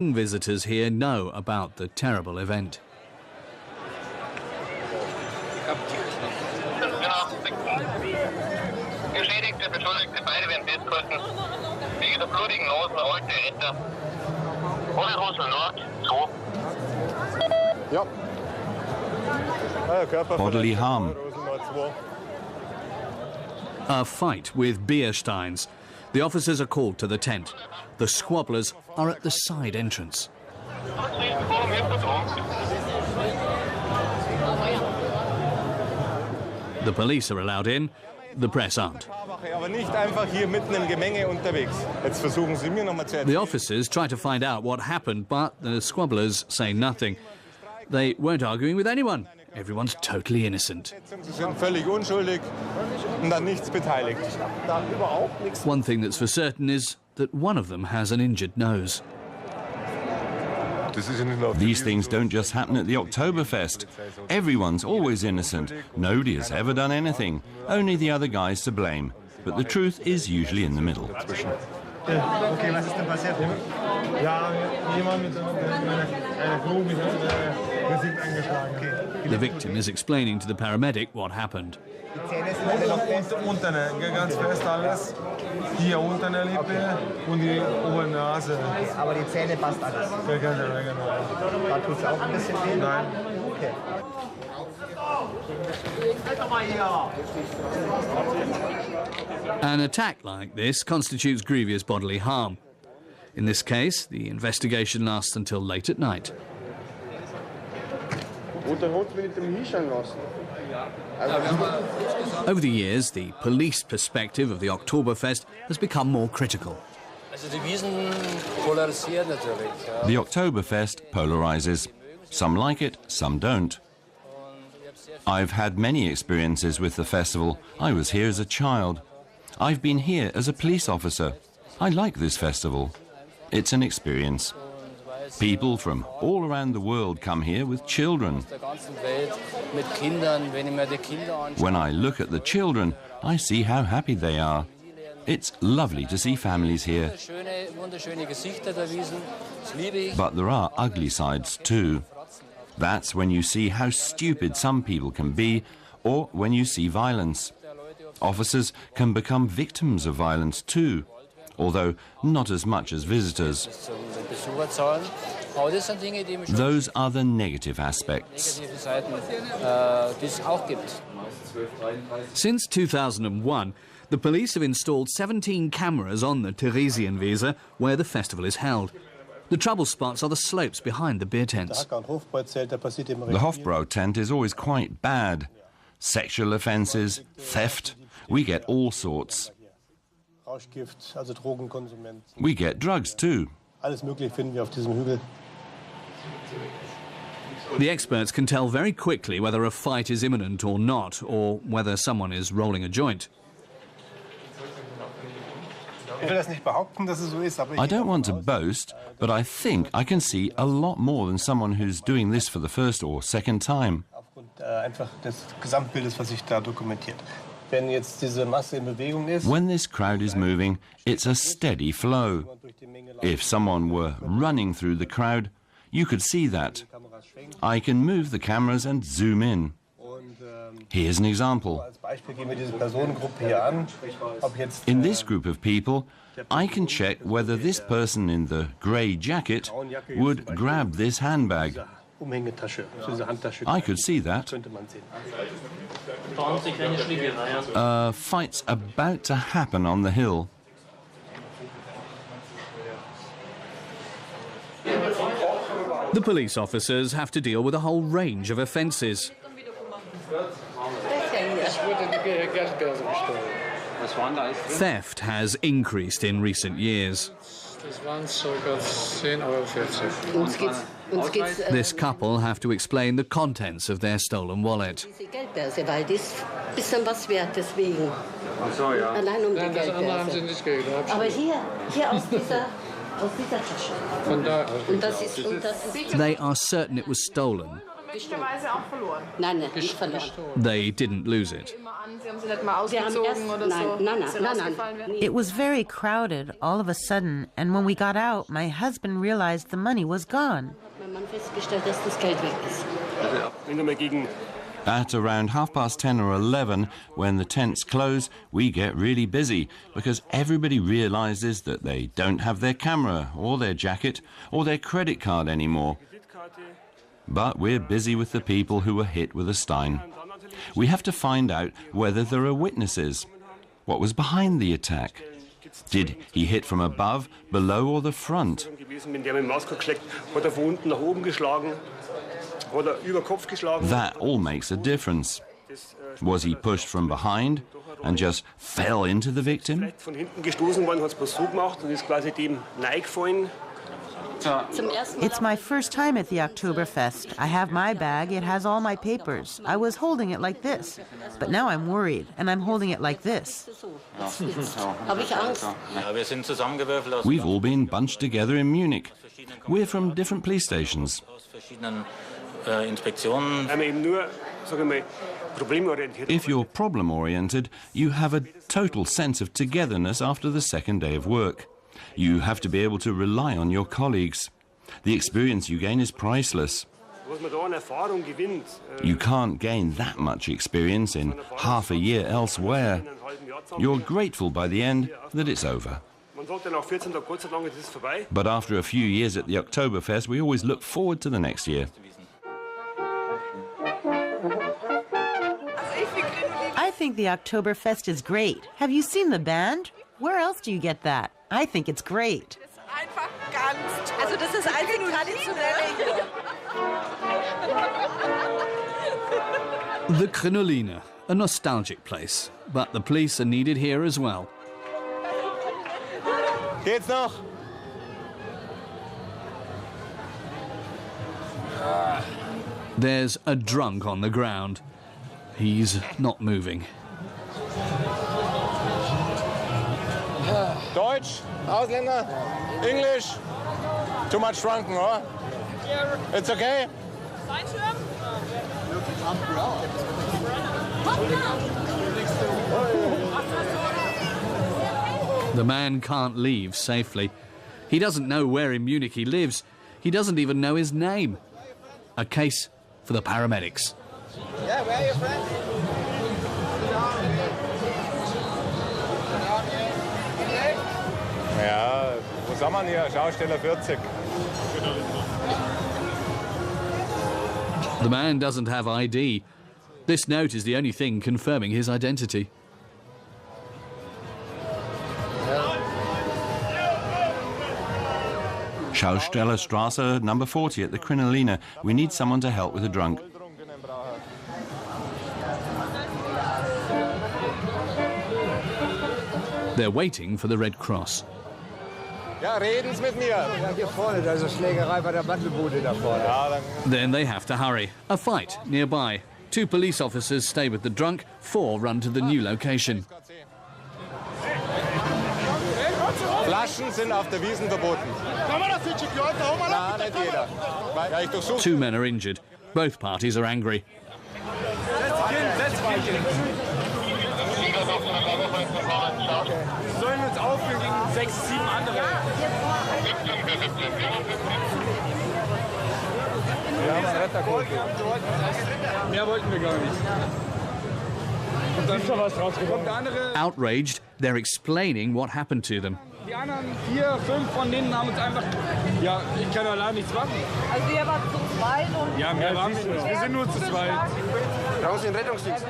Visitors here know about the terrible event. Bodily harm. A fight with beer steins. The officers are called to the tent. The squabblers are at the side entrance. The police are allowed in, the press aren't. The officers try to find out what happened, but the squabblers say nothing. They weren't arguing with anyone. Everyone's totally innocent. One thing that's for certain is that one of them has an injured nose. These things don't just happen at the Oktoberfest. Everyone's always innocent. Nobody has ever done anything. Only the other guy's to blame. But the truth is usually in the middle. The victim is explaining to the paramedic what happened. An attack like this constitutes grievous bodily harm. In this case, the investigation lasts until late at night. Over the years, the police perspective of the Oktoberfest has become more critical. The Oktoberfest polarizes. Some like it, some don't. I've had many experiences with the festival. I was here as a child. I've been here as a police officer. I like this festival. It's an experience. People from all around the world come here with children. When I look at the children, I see how happy they are. It's lovely to see families here. But there are ugly sides too. That's when you see how stupid some people can be, or when you see violence. Officers can become victims of violence too, although not as much as visitors. Those are the negative aspects. Since 2001, the police have installed 17 cameras on the Theresienwiese, where the festival is held. The trouble spots are the slopes behind the beer tents. The Hofbrau tent is always quite bad. Sexual offences, theft, we get all sorts. We get drugs too. The experts can tell very quickly whether a fight is imminent or not, or whether someone is rolling a joint. I don't want to boast, but I think I can see a lot more than someone who's doing this for the first or second time. When this crowd is moving, it's a steady flow. If someone were running through the crowd, you could see that. I can move the cameras and zoom in. Here's an example. In this group of people, I can check whether this person in the grey jacket would grab this handbag. I could see that. A fight's about to happen on the hill. The police officers have to deal with a whole range of offences. Theft has increased in recent years. This couple have to explain the contents of their stolen wallet. They are certain it was stolen, They didn't lose it. It was very crowded all of a sudden, and when we got out, my husband realized the money was gone. At around 10:30 or 11, when the tents close, we get really busy because everybody realizes that they don't have their camera or their jacket or their credit card anymore. But we're busy with the people who were hit with a stein. We have to find out whether there are witnesses. What was behind the attack? Did he hit from above, below, or the front? That all makes a difference. Was he pushed from behind and just fell into the victim? It's my first time at the Oktoberfest. I have my bag, it has all my papers. I was holding it like this, but now I'm worried, and I'm holding it like this. We've all been bunched together in Munich. We're from different police stations. If you're problem-oriented, you have a total sense of togetherness after the second day of work. You have to be able to rely on your colleagues. The experience you gain is priceless. You can't gain that much experience in half a year elsewhere. You're grateful by the end that it's over. But after a few years at the Oktoberfest, we always look forward to the next year. I think the Oktoberfest is great. Have you seen the band? Where else do you get that? I think it's great. The Crinoline, a nostalgic place, but the police are needed here as well. Geht's noch? There's a drunk on the ground. He's not moving. Deutsch, Ausländer, English. Too much drunken, huh? It's okay? The man can't leave safely. He doesn't know where in Munich he lives. He doesn't even know his name. A case for the paramedics. Yeah, where are you from? Ja, wo sind wir hier? Schausteller 40. The man doesn't have ID. This note is the only thing confirming his identity. Schaustellerstraße, number 40 at the Crinoline. We need someone to help with a drunk. They're waiting for the Red Cross. Ja, reden Sie mit mir. Ja, hier vorne, da ist eine Schlägerei bei der Mandelbude da vorne. Ja, dann... Then they have to hurry. A fight nearby. 2 police officers stay with the drunk, 4 run to the new location. Flaschen sind auf der Wiesn verboten. Na, nicht jeder. Ja, ich durchsuche. 2 men are injured. Both parties are angry. Sollen uns aufführen gegen 6, 7 andere. Ja, man Retter geholt. Mehr wollten wir gar nicht. Und dann ist da was rausgekommen. Outraged, they're explaining what happened to them. Die anderen 4, 5 von denen haben uns einfach... Ja, ich kann allein nichts machen. Also ihr wart zu zweit und... Ja, mehr waren wir nicht. Wir sind nur zu zweit. Raus in Rettungsdienst.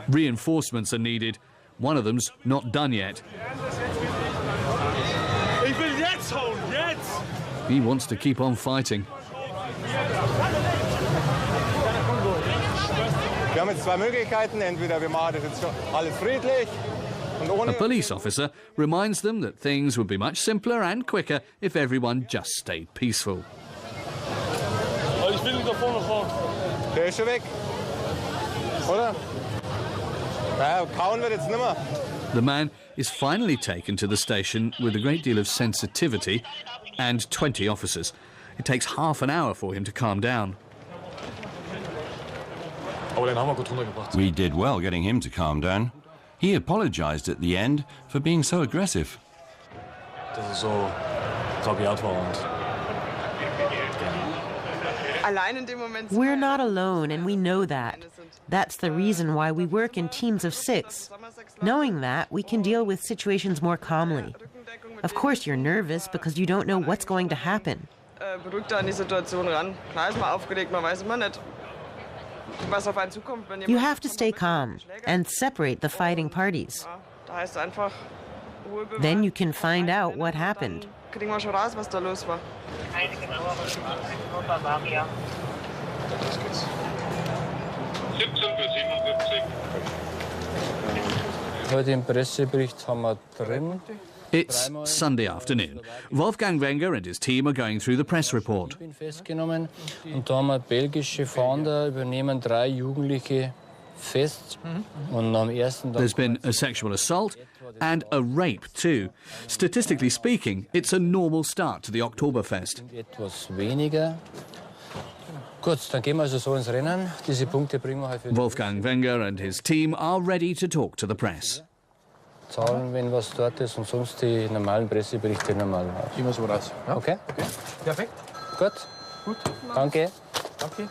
Reinforcements are needed. One of them's not done yet. Ich will jetzt hauen, jetzt! He wants to keep on fighting. Wir haben jetzt 2 Möglichkeiten. Entweder wir machen das jetzt alles friedlich und ohne... A police officer reminds them that things would be much simpler and quicker if everyone just stayed peaceful. Ich will nicht da vorne fahren. Der ist schon weg. Oder? Ja, kauen wird jetzt nimmer. The man is finally taken to the station with a great deal of sensitivity and 20 officers. It takes half an hour for him to calm down. We did well getting him to calm down. He apologized at the end for being so aggressive. We're not alone, and we know that. That's the reason why we work in teams of 6. Knowing that, we can deal with situations more calmly. Of course, you're nervous because you don't know what's going to happen. You have to stay calm and separate the fighting parties. Then you can find out what happened. It's Sunday afternoon. Wolfgang Wenger and his team are going through the press report. There's been a sexual assault and a rape too. Statistically speaking, it's a normal start to the Oktoberfest. Wolfgang Wenger and his team are ready to talk to the press. Zahlen, wenn was dort ist, und sonst die normalen Presseberichte normal. Immer so raus. Ja? Okay? Perfekt. Gut. Gut. Danke. Danke.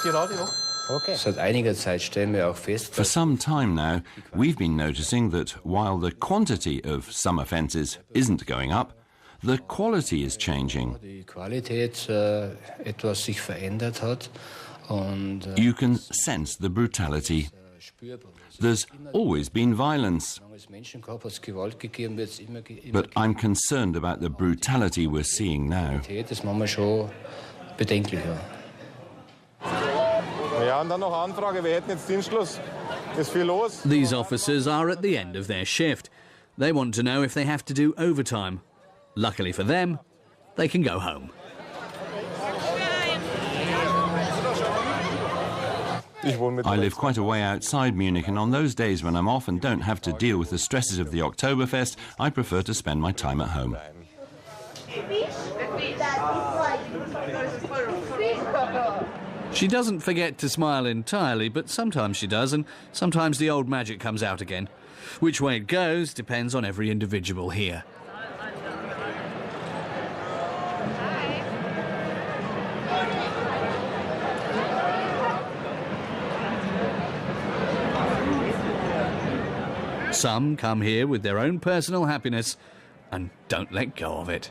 Gerade noch. Okay. Seit einiger Zeit stellen wir auch fest, For some time now, we've been noticing that while the quantity of some offences isn't going up, the quality is changing. die Qualität etwas sich verändert hat und You can sense the brutality. There's always been violence, but I'm concerned about the brutality we're seeing now. Das machen wir schon bedenklicher. Ja, und dann noch Anfrage, wir hätten jetzt Dienstschluss. Ist viel los. These officers are at the end of their shift. They want to know if they have to do overtime. Luckily for them, they can go home. I live quite a way outside Munich, and on those days when I'm off and don't have to deal with the stresses of the Oktoberfest, I prefer to spend my time at home. She doesn't forget to smile entirely, but sometimes she does, and sometimes the old magic comes out again. Which way it goes depends on every individual here. Some come here with their own personal happiness and don't let go of it.